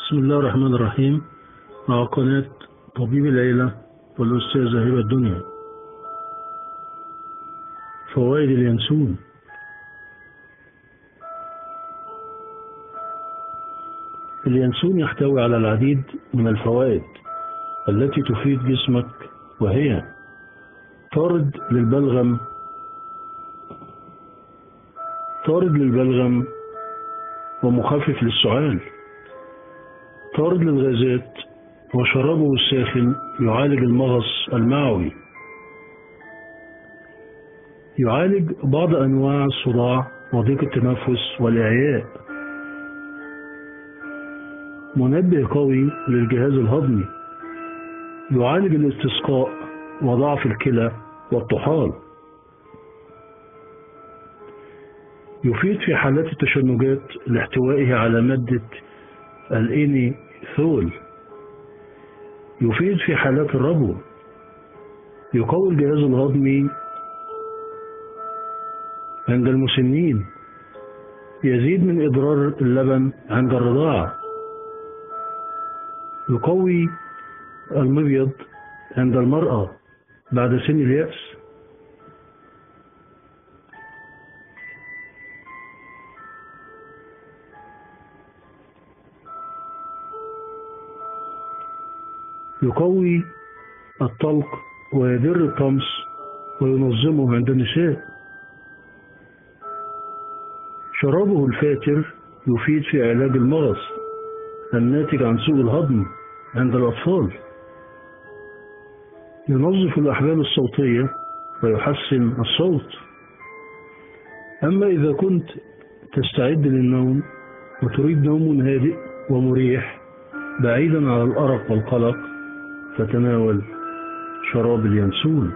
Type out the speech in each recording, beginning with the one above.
بسم الله الرحمن الرحيم. مع قناة طبيب العيلة والأستاذة هبة الدنيا. فوائد اليانسون. اليانسون يحتوي على العديد من الفوائد التي تفيد جسمك، وهي طارد للبلغم ومخفف للسعال، طارد للغازات، وشرابه الساخن يعالج المغص المعوي، يعالج بعض أنواع الصداع وضيق التنفس والإعياء، منبه قوي للجهاز الهضمي، يعالج الاستسقاء وضعف الكلى والطحال، يفيد في حالات التشنجات لاحتوائه على مادة الإينيثول، يفيد في حالات الربو، يقوي الجهاز الهضمي عند المسنين، يزيد من إضرار اللبن عند الرضاعة، يقوي المبيض عند المرأة بعد سن اليأس، يقوي الطلق ويدر الطمس وينظمه عند النساء. شرابه الفاتر يفيد في علاج المغص الناتج عن سوء الهضم عند الأطفال، ينظف الأحبال الصوتية ويحسن الصوت. أما إذا كنت تستعد للنوم وتريد نوم هادئ ومريح بعيدا عن الأرق والقلق، فتناول شراب اليانسون.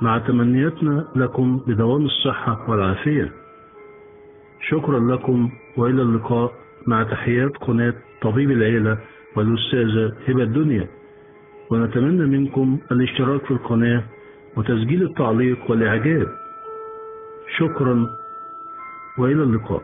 مع تمنياتنا لكم بدوام الصحة والعافية. شكرا لكم وإلى اللقاء، مع تحيات قناة طبيب العيلة والأستاذة هبة الدنيا، ونتمنى منكم الاشتراك في القناة وتسجيل التعليق والإعجاب. شكرا وإلى اللقاء.